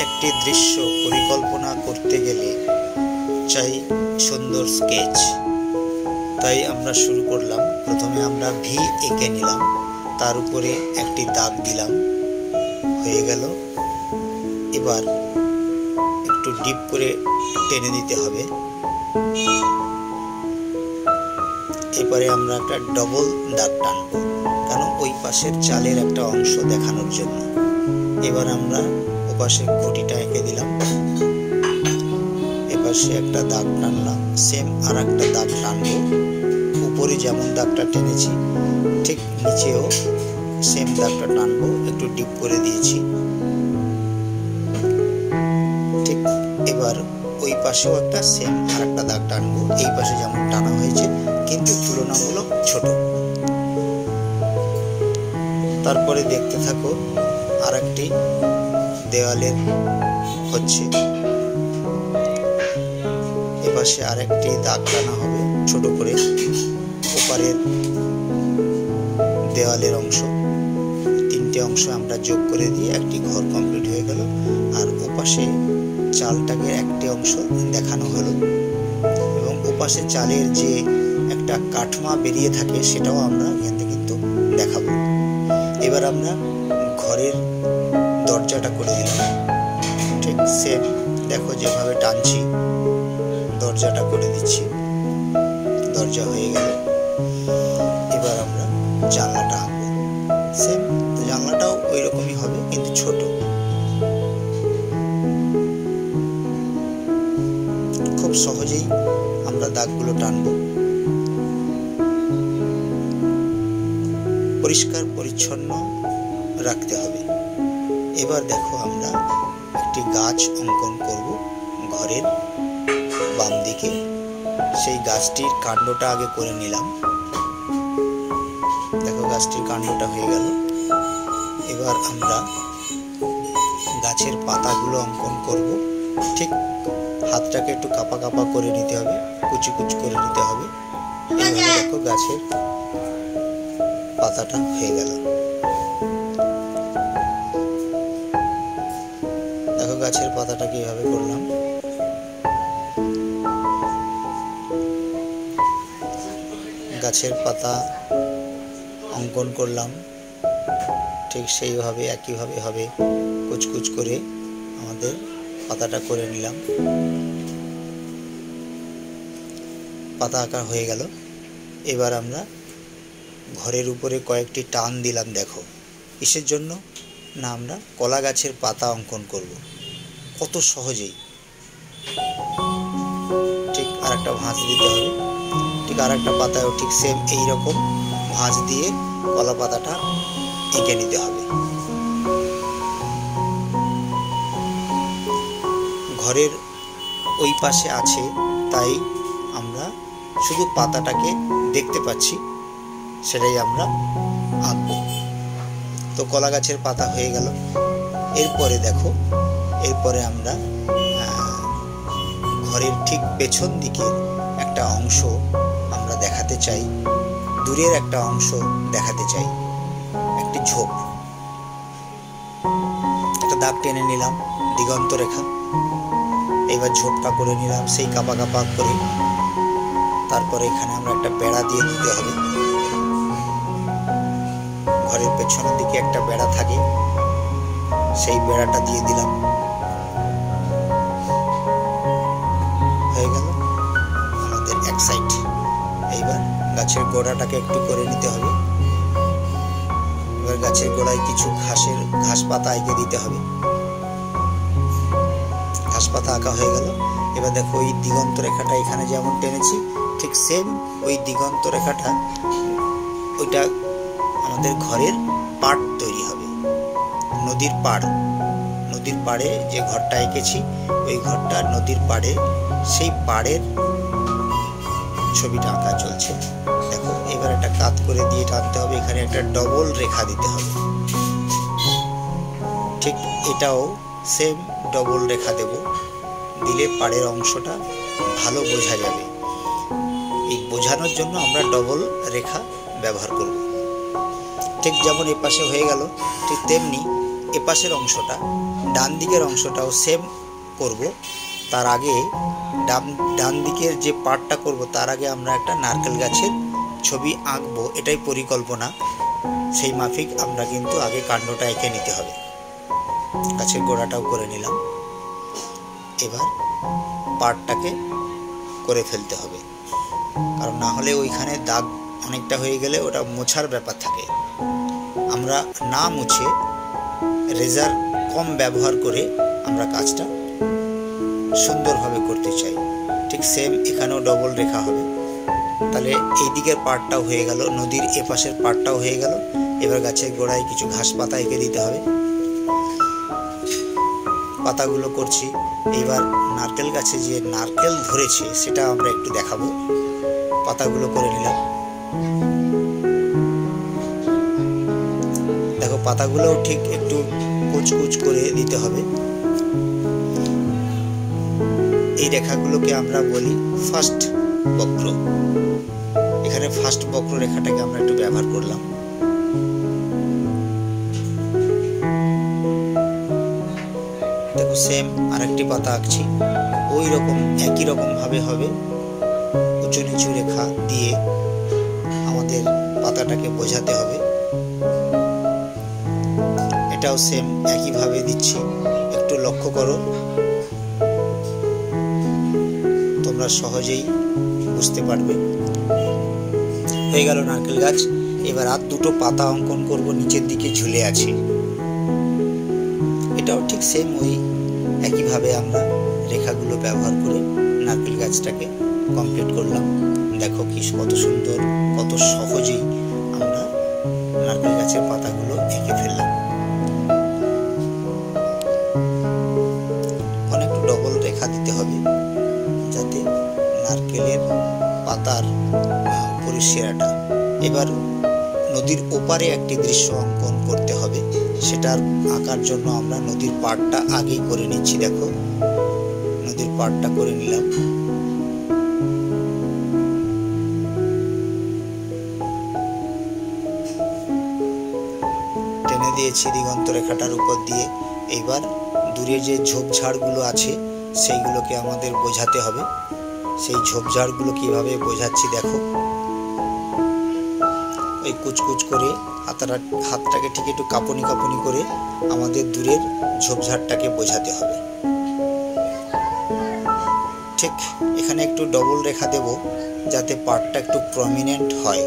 একটি দৃশ্য পরিকল্পনা করতে গেলে চাই সুন্দর স্কেচ। তাই আমরা শুরু করলাম। প্রথমে আমরা ভি এঁকে নিলাম, তার উপরে একটি দাগ দিলাম, হয়ে গেল। এবার একটু ডিপ করে টেনে দিতে হবে। এবারে আমরা একটা ডবল দাগ টানবো, কারণ ওই পাশের চালের একটা অংশ দেখানোর জন্য। এবার আমরা ওপাশে খুঁটিটা এঁকে দিলাম, এপাশে একটা দাগ টানলাম, সেম আর একটা দাগ টানবো। উপরে যেমন দাগটা টেনেছি ঠিক নিচেও সেম দাগটা টানবো, একটু ডিপ করে দিয়েছি। ঠিক এবার ওই পাশেও একটা সেম আর একটা দাগ টানবো, এই পাশে যেমন টানা হয়েছে কিন্তু তুলনামূলক ছোট। তারপরে দেখতে থাকো, আর একটি দেওয়ালের হচ্ছে, এপাশে আরেকটি দাগ টানা হবে ছোট করে, ওপারের দেওয়ালের অংশ। তিনটে অংশ আমরা যোগ করে দিয়ে একটি ঘর কমপ্লিট হয়ে গেল। আর ওপাশে চালটাকে একটি অংশ দেখানো হলো, এবং ওপাশে চালের যে একটা কাঠমা বেরিয়ে থাকে সেটাও আমরা এখান থেকে কিন্তু দেখাবো। এবার আমরা ঘরের দরজাটা করে দিলাম, ঠিক সেম দেখো যেভাবে টানছি দরজাটা করে দিচ্ছি, দরজা হয়ে গেল। এবার আমরা জানলাটা আঁকবো, সেম জানলাটাও ওই রকমই হবে কিন্তু ছোট। খুব সহজেই আমরা দাগগুলো টানবো। পরিষ্কার পরিচ্ছন্ন রাখতে হবে। এবার দেখো আমরা একটি গাছ অঙ্কন করব ঘরের বাম দিকে। সেই গাছটির কাণ্ডটা আগে করে নিলাম, দেখো গাছটির কাণ্ডটা হয়ে গেল। এবার আমরা গাছের পাতাগুলো অঙ্কন করব। ঠিক হাতটাকে একটু কাপা কাপা করে নিতে হবে, কুচি কুচি করে নিতে হবে। এইভাবে দেখো গাছের পাতাটা হয়ে গেল। দেখো গাছের পাতাটা কিভাবে করলাম। গাছের পাতা অঙ্কন করলাম, ঠিক সেইভাবে একইভাবে হবে, কুচকুচ করে আমাদের পাতাটা করে নিলাম। পাতা আঁকা হয়ে গেল। এবার আমরা ঘরের উপরে কয়েকটি টান দিলাম। দেখো কিসের জন্য না, আমরা কলা গাছের পাতা অঙ্কন করব, কত সহজেই। ঠিক আর একটা ভাঁজ দিতে হবে, ঠিক আর একটা পাতায়ও ঠিক সেম এইরকম ভাঁজ দিয়ে কলা পাতাটা এঁকে নিতে হবে। ঘরের ওই পাশে আছে, তাই আমরা শুধু পাতাটাকে দেখতে পাচ্ছি, সেটাই আমরা আঁকবো। তো কলা গাছের পাতা হয়ে গেল। এরপরে দেখো, এরপরে আমরা ঘরের ঠিক পেছন দিকের একটা অংশ আমরা দেখাতে চাই, দূরের একটা অংশ দেখাতে চাই, একটি ঝোপ। একটা দাগ টেনে নিলাম, দিগন্ত রেখা। এবার ঝোপটা করে নিলাম সেই কাপা কাপা করে। তারপরে এখানে আমরা একটা বেড়া দিয়ে দিতে হবে। ঘরের পেছনের দিকে একটা বেড়া থাকে, সেই বেড়াটা দিয়ে দিলাম, হয়ে গেল আমাদের এক সাইড। এইবার গাছের গোড়াটাকে একটু করে নিতে হবে। এবার গাছের গোড়ায় কিছু ঘাস পাতা এঁকে দিতে হবে। ঘাস পাতা আঁকা হয়ে গেল। এবার দেখো ওই দিগন্ত রেখাটা এখানে যেমন টেনেছি, ঠিক সেম ওই দিগন্ত রেখাটা, ওইটা আমাদের ঘরের পাড় তৈরি হবে, নদীর পাড়। নদীর পাড়ে যে ঘরটা এঁকেছি ওই ঘরটা নদীর পাড়ে, সেই পাড়ের ছবিটা আঁকা চলছে। দেখো এবার একটা কাত করে দিয়ে টানতে হবে, এখানে একটা ডবল রেখা দিতে হবে। ঠিক এটাও সেম ডবল রেখা দেব, দিলে পাড়ের অংশটা ভালো বোঝা যাবে। এই বোঝানোর জন্য আমরা ডবল রেখা ব্যবহার করব। ঠিক যেমন এপাশে হয়ে গেল, ঠিক তেমনি এপাশের অংশটা ডান দিকের অংশটাও সেম করব। তার আগে ডান দিকের যে পার্টটা করব তার আগে আমরা একটা নারকেল গাছের ছবি আঁকবো, এটাই পরিকল্পনা। সেই মাফিক আমরা কিন্তু আগে কাণ্ডটা এঁকে নিতে হবে। গাছের গোড়াটাও করে নিলাম। এবার পার্টটাকে করে ফেলতে হবে, কারণ না হলে ওইখানে দাগ অনেকটা হয়ে গেলে ওটা মোছার ব্যাপার থাকে। আমরা না মুছে রেজার কম ব্যবহার করে আমরা কাজটা সুন্দরভাবে করতে চাই। ঠিক সেম এখানেও ডবল রেখা হবে। তাহলে এই দিকের পার্টটাও হয়ে গেল, নদীর এপাশের পার্টটাও হয়ে গেল। এবার গাছের গোড়ায় কিছু ঘাস পাতা এঁকে দিতে হবে। পাতাগুলো করছি। এইবার নারকেল গাছে যে নারকেল ধরেছে সেটা আমরা একটু দেখাবো। পাতাগুলো করে নিলাম। দেখো পাতাগুলোও ঠিক একটু কুচকুচ করে দিতে হবে। এই রেখাগুলোকে আমরা বলি ফার্স্ট বক্র। এখানে ফার্স্ট বক্র রেখাটাকে আমরা একটু ব্যবহার করলাম। দেখো সেম আরেকটি পাতা আঁকছি, ওই রকম একই রকম ভাবে হবে। উঁচু নিচু রেখা দিয়ে আমাদের পাতাটাকে বোঝাতে হবে। এটাও সেম একইভাবে দিচ্ছি, একটু লক্ষ্য করো, তোমরা সহজেই বুঝতে পারবে। হয়ে গেল নারকেল গাছ। এবার আর দুটো পাতা অঙ্কন করব, নিচের দিকে ঝুলে আছে। এটাও ঠিক সেম ওই একইভাবে আমরা রেখাগুলো ব্যবহার করে নারকেল গাছটাকে কমপ্লিট করলাম। দেখো কি কত সুন্দর, কত সহজেই আমরা নারকেল গাছের পাতাগুলো এঁকে ফেললাম। অনেক ডবল রেখা দিতে হবে যাতে নারকেলের পাতার পরিষ্কারটা। এবার নদীর ওপারে একটি দৃশ্য অঙ্কন করতে হবে। সেটার আঁকার জন্য আমরা নদীর পাড়টা আগেই করে নিচ্ছি। দেখো নদীর পাড়টা করে নিলাম। টেনে দিয়েছি দিগন্ত রেখাটার উপর দিয়ে। এইবার দূরে যে ঝোপঝাড়গুলো আছে সেইগুলোকে আমাদের বোঝাতে হবে। সেই ঝোপঝাড়গুলো কিভাবে বোঝাচ্ছি দেখো। ওই কুচকুচ করে হাতটাকে ঠিক একটু কাঁপুনি কাঁপুনি করে আমাদের দূরের ঝোপঝাড়টাকে বোঝাতে হবে। ঠিক এখানে একটু ডবল রেখা দেব যাতে পার্টটা একটু প্রমিনেন্ট হয়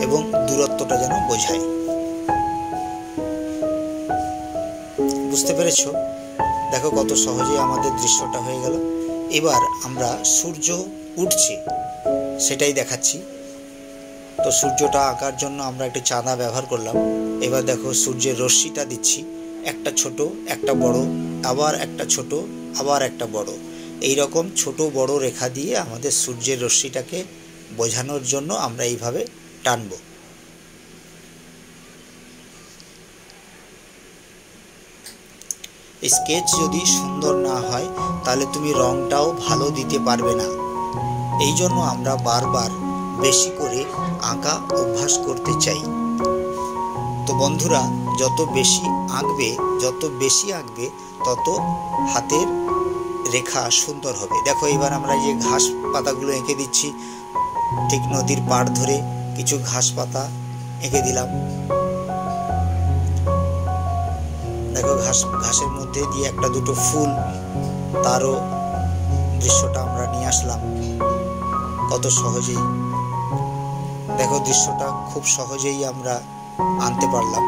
এবং দূরত্বটা যেন বোঝায়। বুঝতে পেরেছো? দেখো কত সহজেই আমাদের দৃশ্যটা হয়ে গেল। এবার আমরা সূর্য উঠছে সেটাই দেখাচ্ছি। তো সূর্যটা আঁকার জন্য আমরা একটু চাঁদা ব্যবহার করলাম। এবার দেখো সূর্যের রশ্মিটা দিচ্ছি, একটা ছোট একটা বড়, আবার একটা ছোট আবার একটা বড়। এই রকম ছোট বড় রেখা দিয়ে আমাদের সূর্যের রশ্মিটাকে বোঝানোর জন্য আমরা এইভাবে টানব। স্কেচ যদি সুন্দর না হয় তাহলে তুমি রংটাও ভালো দিতে পারবে না। এই জন্য আমরা বারবার বেশি করে আঁকা অভ্যাস করতে চাই। তো বন্ধুরা যত বেশি আঁকবে তত হাতের রেখা সুন্দর হবে। দেখো এবার আমরা যে ঘাস পাতাগুলো এঁকে দিচ্ছি, ঠিক নদীর পাড় ধরে কিছু ঘাস পাতা এঁকে দিলাম। দেখো ঘাসের মধ্যে দিয়ে একটা দুটো ফুল, তারও দৃশ্যটা আমরা নিয়ে আসলাম কত সহজেই। দেখো দৃশ্যটা খুব সহজেই আমরা আনতে পারলাম।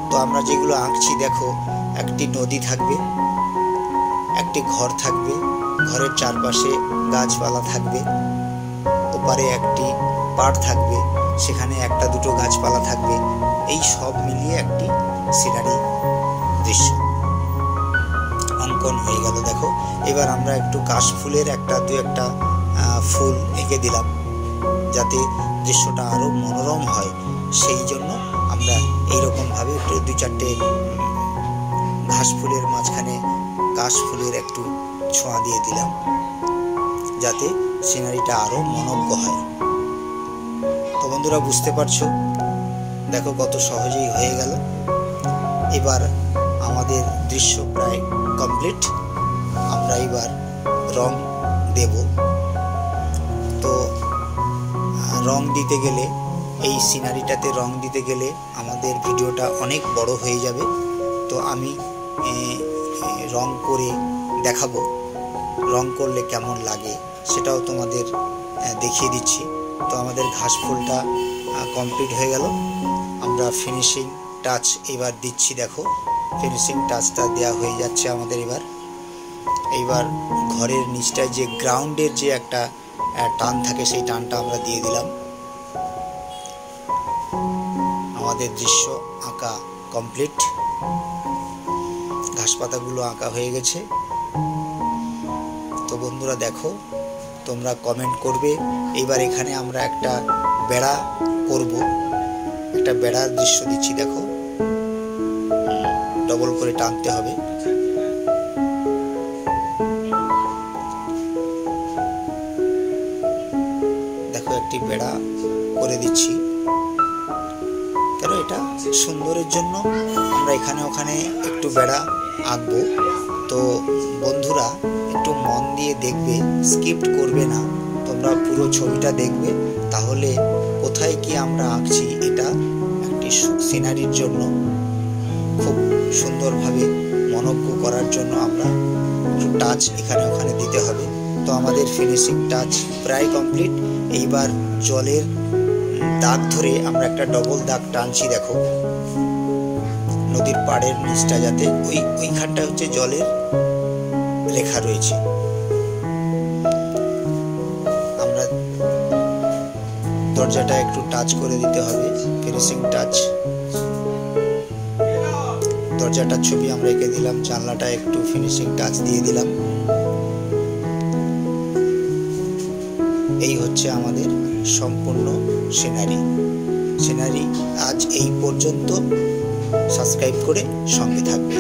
তো আমরা যেগুলো আঁকছি দেখো, একটি নদী থাকবে, একটি ঘর থাকবে, ঘরের চারপাশে গাছপালা থাকবে, ওপারে একটি পাড় থাকবে, সেখানে একটা দুটো গাছপালা থাকবে। এই সব মিলিয়ে একটি সিনারি দৃশ্য অঙ্কন হয়ে গেল। দেখো এবার আমরা একটু কাশফুলের একটা ফুল এঁকে দিলাম যাতে দৃশ্যটা আরো মনোরম হয়। সেই জন্য আমরা এইরকমভাবে একটু দুই চারটে ঘাস ফুলের মাঝখানে কাশফুলের একটু ছোঁয়া দিয়ে দিলাম যাতে সিনারিটা আরো মনোজ্ঞ হয়। তো বন্ধুরা বুঝতে পারছো, দেখো কত সহজেই হয়ে গেল। এবার আমাদের দৃশ্য প্রায় কমপ্লিট। আমরা এবার রং দেব। তো রং দিতে গেলে, এই সিনারিটাতে রং দিতে গেলে আমাদের ভিডিওটা অনেক বড় হয়ে যাবে। তো আমি রং করে দেখাবো, রং করলে কেমন লাগে সেটাও তোমাদের দেখিয়ে দিচ্ছি। তো আমাদের ঘাস ফুলটা কমপ্লিট হয়ে গেল। আমরা ফিনিশিং টাচ এবার দিচ্ছি। দেখো, ফিনিশিং টাচটা দেওয়া হয়ে যাচ্ছে আমাদের। এইবার ঘরের নিচটায় যে গ্রাউন্ডের যে একটা টান থাকে, সেই টানটা আমরা দিয়ে দিলাম। আমাদের দৃশ্য আঁকা কমপ্লিট। ঘাস পাতাগুলো আঁকা হয়ে গেছে। তো বন্ধুরা দেখো, তোমরা কমেন্ট করবে। এইবার এখানে আমরা একটা বেড়া করব। একটা বেড়ার দৃশ্য দিচ্ছি। দেখো, ডবল করে টানতে হবে। দেখো, একটি বেড়া করে দিচ্ছি। কেন, এটা সুন্দরের জন্য আমরা এখানে ওখানে একটু বেড়া আঁকবো। তো বন্ধুরা একটু মন দিয়ে দেখবে, স্কিপ করবে না। তোমরা পুরো ছবিটা দেখবে, তাহলে কোথায় কি আমরা আঁকছি এটা একটি সিনারির জন্য খুব সুন্দরভাবে মনোজ্ঞ করার জন্য আমরা একটু টাচ এখানে ওখানে দিতে হবে। তো আমাদের ফিনিশিং টাচ প্রায় কমপ্লিট। এইবার জলের দাগ ধরে আমরা একটা ডবল দাগ টানছি। দেখো, নদীর পাড়ের নিচটা যাতে ওইখানটা হচ্ছে জলের রেখা রয়েছে। আমরা দরজাটা একটু টাচ করে দিতে হবে, ফিনিশিং টাচ। দরজাটার ছবি আমরা এঁকে দিলাম, জানলাটা একটু ফিনিশিং টাচ দিয়ে দিলাম। এই হচ্ছে আমাদের সম্পূর্ণ সিনারি। আজ এই পর্যন্ত। সাবস্ক্রাইব করে সঙ্গে থাকবে।